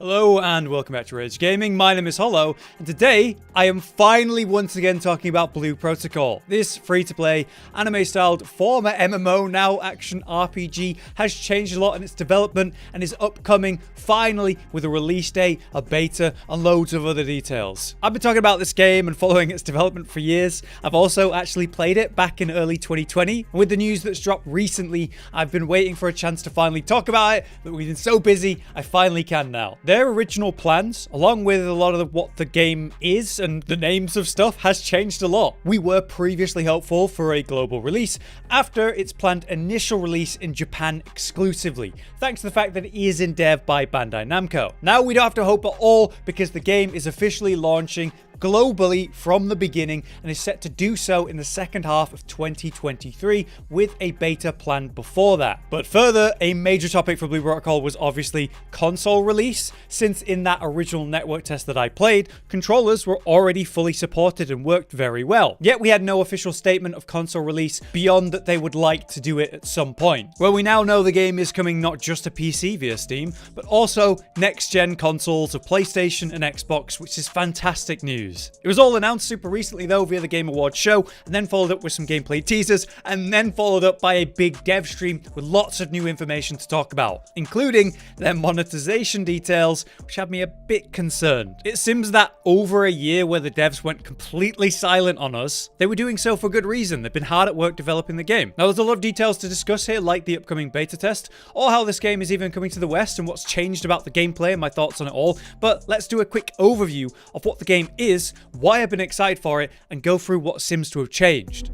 Hello and welcome back to Rage Gaming. My name is Hollow, and today I am finally once again talking about Blue Protocol. This free-to-play, anime-styled former MMO, now action RPG, has changed a lot in its development and is upcoming finally with a release date, a beta, and loads of other details. I've been talking about this game and following its development for years. I've also actually played it back in early 2020. And with the news that's dropped recently, I've been waiting for a chance to finally talk about it, but we've been so busy, I finally can now. Their original plans, along with a lot of what the game is and the names of stuff, has changed a lot. We were previously hopeful for a global release after its planned initial release in Japan exclusively, thanks to the fact that it is in dev by Bandai Namco. Now we don't have to hope at all because the game is officially launching globally from the beginning and is set to do so in the second half of 2023 with a beta planned before that. But further, a major topic for Blue Protocol was obviously console release, since in that original network test that I played, controllers were already fully supported and worked very well. Yet we had no official statement of console release beyond that they would like to do it at some point. Well, we now know the game is coming not just to PC via Steam, but also next-gen consoles of PlayStation and Xbox, which is fantastic news. It was all announced super recently though via the Game Awards show, and then followed up with some gameplay teasers, and then followed up by a big dev stream with lots of new information to talk about, including their monetization details, which had me a bit concerned. It seems that over a year where the devs went completely silent on us, they were doing so for good reason. They've been hard at work developing the game. Now there's a lot of details to discuss here, like the upcoming beta test, or how this game is even coming to the West and what's changed about the gameplay and my thoughts on it all, but let's do a quick overview of what the game is, why I've been excited for it, and go through what seems to have changed.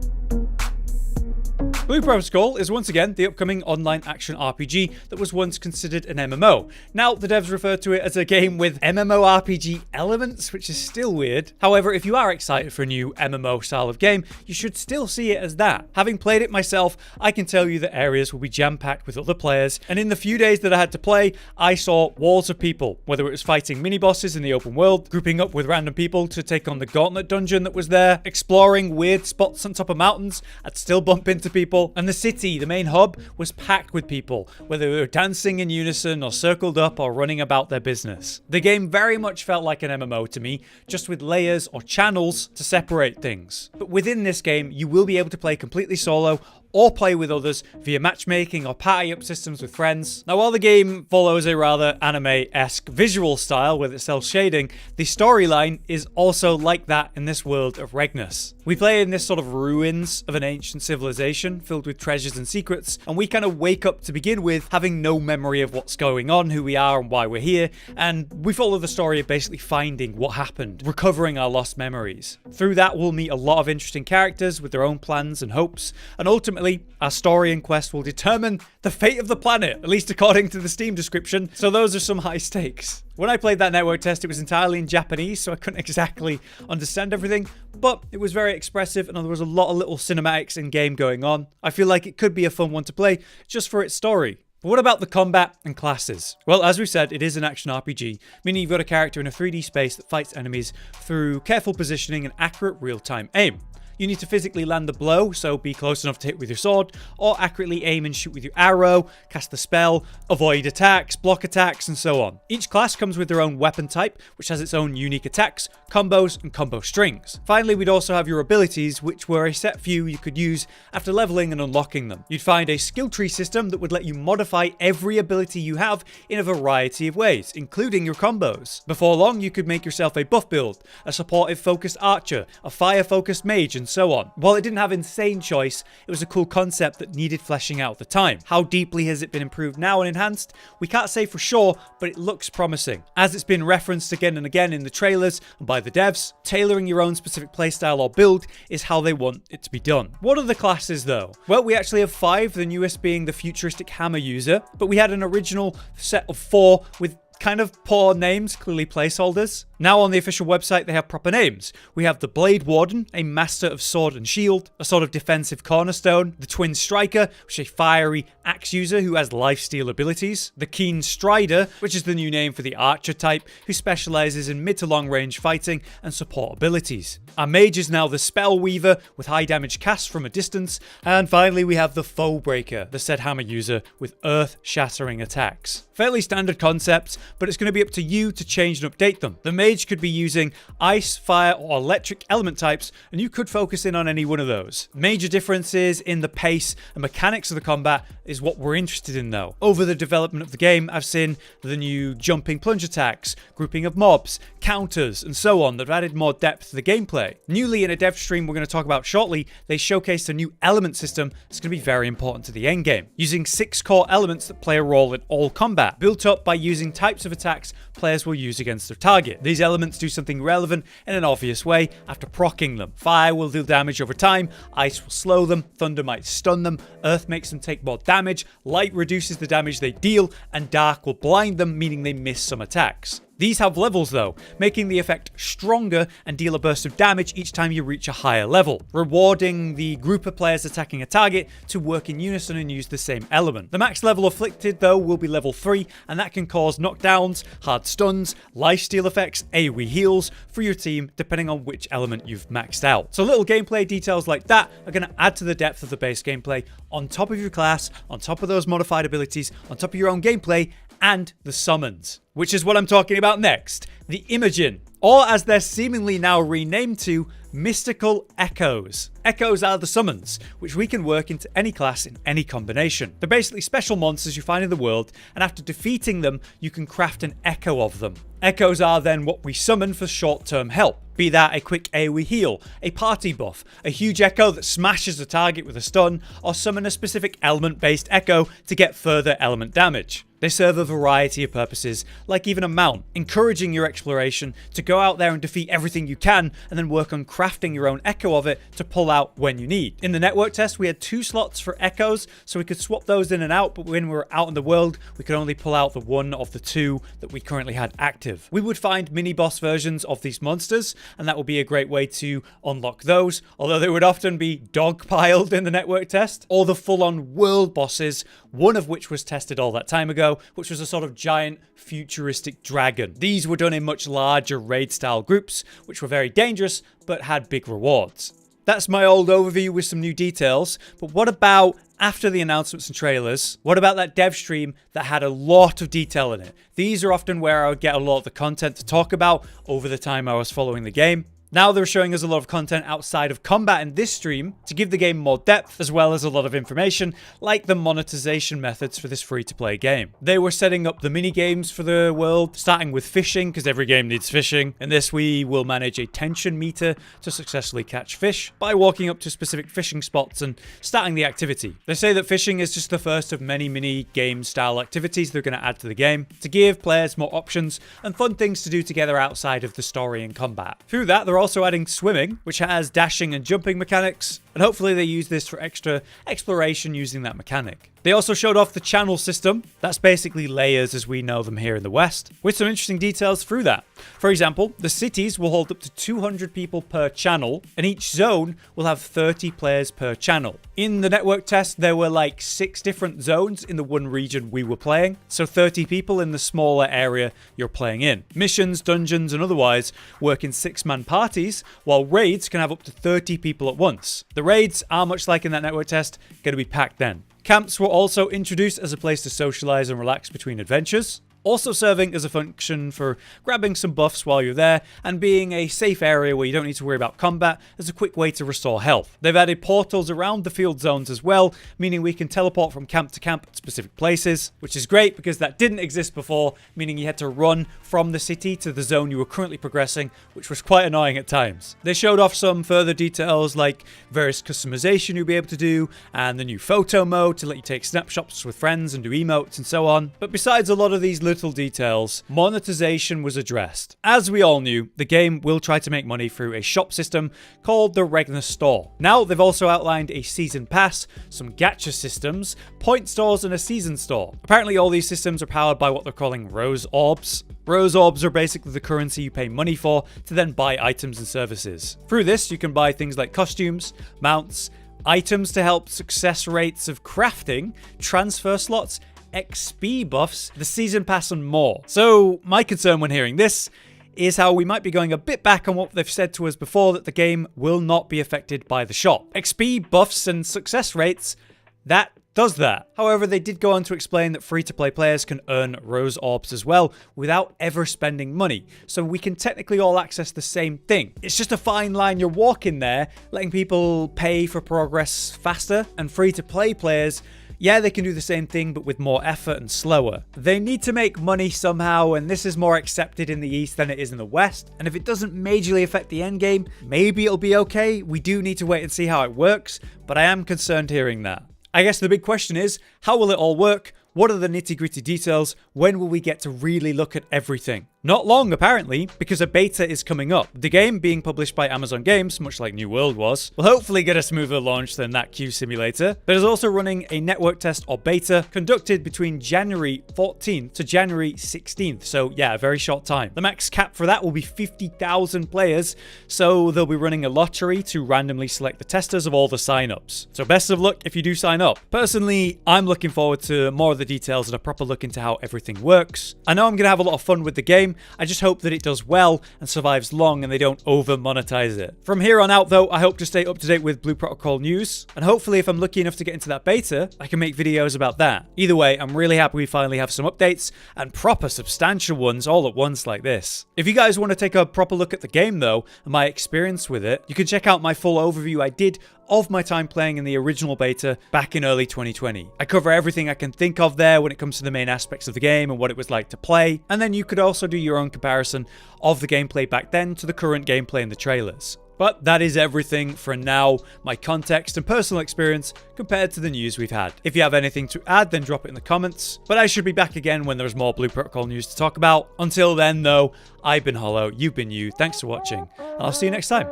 Blue Protocol is once again the upcoming online action RPG that was once considered an MMO. Now, the devs refer to it as a game with MMORPG elements, which is still weird. However, if you are excited for a new MMO style of game, you should still see it as that. Having played it myself, I can tell you that areas will be jam-packed with other players, and in the few days that I had to play, I saw walls of people, whether it was fighting mini-bosses in the open world, grouping up with random people to take on the gauntlet dungeon that was there, exploring weird spots on top of mountains. I'd still bump into people. And the city, the main hub, was packed with people, whether they were dancing in unison or circled up or running about their business. The game very much felt like an MMO to me, just with layers or channels to separate things. But within this game, you will be able to play completely solo or play with others via matchmaking or party up systems with friends. Now, while the game follows a rather anime-esque visual style with its cel-shading, the storyline is also like that in this world of Regnus. We play in this sort of ruins of an ancient civilization filled with treasures and secrets, and we kind of wake up to begin with having no memory of what's going on, who we are and why we're here, and we follow the story of basically finding what happened, recovering our lost memories. Through that, we'll meet a lot of interesting characters with their own plans and hopes, and ultimately, our story and quest will determine the fate of the planet, at least according to the Steam description, so those are some high stakes. When I played that network test, it was entirely in Japanese, so I couldn't exactly understand everything, but it was very expressive and there was a lot of little cinematics in-game going on. I feel like it could be a fun one to play, just for its story. But what about the combat and classes? Well, as we said, it is an action RPG, meaning you've got a character in a 3D space that fights enemies through careful positioning and accurate real-time aim. You need to physically land the blow, so be close enough to hit with your sword, or accurately aim and shoot with your arrow, cast the spell, avoid attacks, block attacks, and so on. Each class comes with their own weapon type, which has its own unique attacks, combos, and combo strings. Finally, we'd also have your abilities, which were a set few you could use after leveling and unlocking them. You'd find a skill tree system that would let you modify every ability you have in a variety of ways, including your combos. Before long, you could make yourself a buff build, a supportive-focused archer, a fire-focused mage, and so on. While it didn't have insane choice, it was a cool concept that needed fleshing out at the time. How deeply has it been improved now and enhanced? We can't say for sure, but it looks promising. As it's been referenced again and again in the trailers and by the devs, tailoring your own specific playstyle or build is how they want it to be done. What are the classes though? Well, we actually have 5, the newest being the futuristic hammer user, but we had an original set of 4 with kind of poor names, clearly placeholders. Now on the official website, they have proper names. We have the Blade Warden, a master of sword and shield, a sort of defensive cornerstone. The Twin Striker, which is a fiery axe user who has lifesteal abilities. The Keen Strider, which is the new name for the archer type, who specializes in mid to long range fighting and support abilities. Our mage is now the Spell Weaver, with high damage casts from a distance. And finally, we have the Foe Breaker, the said hammer user with earth-shattering attacks. Fairly standard concepts, but it's going to be up to you to change and update them. The mage could be using ice, fire, or electric element types, and you could focus in on any one of those. Major differences in the pace and mechanics of the combat is what we're interested in though. Over the development of the game, I've seen the new jumping plunge attacks, grouping of mobs, counters, and so on that have added more depth to the gameplay. Newly in a dev stream we're going to talk about shortly, they showcased a new element system that's going to be very important to the endgame, using 6 core elements that play a role in all combat, built up by using types of attacks players will use against their target. These elements do something relevant in an obvious way after proccing them. Fire will deal damage over time, ice will slow them, thunder might stun them, earth makes them take more damage, light reduces the damage they deal, and dark will blind them, meaning they miss some attacks. These have levels though, making the effect stronger and deal a burst of damage each time you reach a higher level, rewarding the group of players attacking a target to work in unison and use the same element. The max level afflicted though will be level 3, and that can cause knockdowns, hard stuns, lifesteal effects, AoE heals for your team depending on which element you've maxed out. So little gameplay details like that are going to add to the depth of the base gameplay on top of your class, on top of those modified abilities, on top of your own gameplay, and the summons. Which is what I'm talking about next, the imajinn, or as they're seemingly now renamed to, mystical echoes. Echoes are the summons, which we can work into any class in any combination. They're basically special monsters you find in the world, and after defeating them, you can craft an echo of them. Echoes are then what we summon for short-term help, be that a quick AoE heal, a party buff, a huge echo that smashes a target with a stun, or summon a specific element-based echo to get further element damage. They serve a variety of purposes, like even a mount, encouraging your exploration to go out there and defeat everything you can, and then work on crafting your own echo of it to pull out when you need. In the network test, we had 2 slots for echoes, so we could swap those in and out, but when we were out in the world, we could only pull out the one of the 2 that we currently had active. We would find mini-boss versions of these monsters, and that would be a great way to unlock those, although they would often be dogpiled in the network test, or the full-on world bosses, one of which was tested all that time ago, which was a sort of giant futuristic dragon. These were done in much larger raid-style groups, which were very dangerous, but had big rewards. That's my old overview with some new details, but what about after the announcements and trailers? What about that dev stream that had a lot of detail in it? These are often where I would get a lot of the content to talk about over the time I was following the game. Now they're showing us a lot of content outside of combat in this stream to give the game more depth, as well as a lot of information, like the monetization methods for this free-to-play game. They were setting up the mini-games for the world, starting with fishing, because every game needs fishing. In this, we will manage a tension meter to successfully catch fish by walking up to specific fishing spots and starting the activity. They say that fishing is just the first of many mini-game style activities they're going to add to the game, to give players more options and fun things to do together outside of the story and combat. Through that, they're also adding swimming, which has dashing and jumping mechanics, and hopefully they use this for extra exploration using that mechanic. They also showed off the channel system. That's basically layers as we know them here in the West, with some interesting details through that. For example, the cities will hold up to 200 people per channel, and each zone will have 30 players per channel. In the network test, there were like 6 different zones in the one region we were playing, so 30 people in the smaller area you're playing in. Missions, dungeons, and otherwise work in 6-man parties, while raids can have up to 30 people at once. The raids are, much like in that network test, going to be packed then. Camps were also introduced as a place to socialize and relax between adventures, also serving as a function for grabbing some buffs while you're there and being a safe area where you don't need to worry about combat as a quick way to restore health. They've added portals around the field zones as well, meaning we can teleport from camp to camp at specific places, which is great because that didn't exist before, meaning you had to run from the city to the zone you were currently progressing, which was quite annoying at times. They showed off some further details like various customization you'll be able to do, and the new photo mode to let you take snapshots with friends and do emotes and so on. But besides a lot of these little details, monetization was addressed. As we all knew, the game will try to make money through a shop system called the Regna Store. Now they've also outlined a season pass, some gacha systems, point stores, and a season store. Apparently all these systems are powered by what they're calling rose orbs. Rose orbs are basically the currency you pay money for to then buy items and services. Through this, you can buy things like costumes, mounts, items to help success rates of crafting, transfer slots, XP buffs, the season pass, and more. So my concern when hearing this is how we might be going a bit back on what they've said to us before, that the game will not be affected by the shop. XP buffs and success rates, that does that. However, they did go on to explain that free-to-play players can earn rose orbs as well without ever spending money. So we can technically all access the same thing. It's just a fine line you're walking there, letting people pay for progress faster, and free-to-play players, yeah, they can do the same thing, but with more effort and slower. They need to make money somehow, and this is more accepted in the East than it is in the West. And if it doesn't majorly affect the endgame, maybe it'll be okay. We do need to wait and see how it works, but I am concerned hearing that. I guess the big question is, how will it all work? What are the nitty-gritty details? When will we get to really look at everything? Not long, apparently, because a beta is coming up. The game, being published by Amazon Games, much like New World was, will hopefully get a smoother launch than that queue simulator. But is also running a network test or beta conducted between January 14th to January 16th. So yeah, a very short time. The max cap for that will be 50,000 players. So they'll be running a lottery to randomly select the testers of all the signups. So best of luck if you do sign up. Personally, I'm looking forward to more of the details and a proper look into how everything works. I know I'm going to have a lot of fun with the game. I just hope that it does well and survives long and they don't over monetize it. From here on out though, I hope to stay up to date with Blue Protocol news, and hopefully if I'm lucky enough to get into that beta, I can make videos about that. Either way, I'm really happy we finally have some updates and proper substantial ones all at once like this. If you guys want to take a proper look at the game though, and my experience with it, you can check out my full overview I did of my time playing in the original beta back in early 2020. I cover everything I can think of there when it comes to the main aspects of the game and what it was like to play, and then you could also do your own comparison of the gameplay back then to the current gameplay in the trailers. But that is everything for now, my context and personal experience compared to the news we've had. If you have anything to add, then drop it in the comments. But I should be back again when there's more Blue Protocol news to talk about. Until then though, I've been Hollow, you've been you, thanks for watching, and I'll see you next time.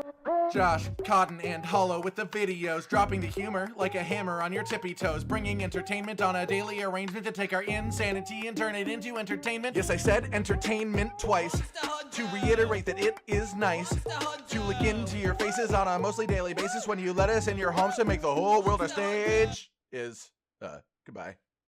Josh, Cotton, and Hollow with the videos, dropping the humor like a hammer on your tippy toes, bringing entertainment on a daily arrangement to take our insanity and turn it into entertainment. Yes, I said entertainment twice, to reiterate that it is nice to look into your faces on a mostly daily basis when you let us in your homes to make the whole world a stage. Goodbye.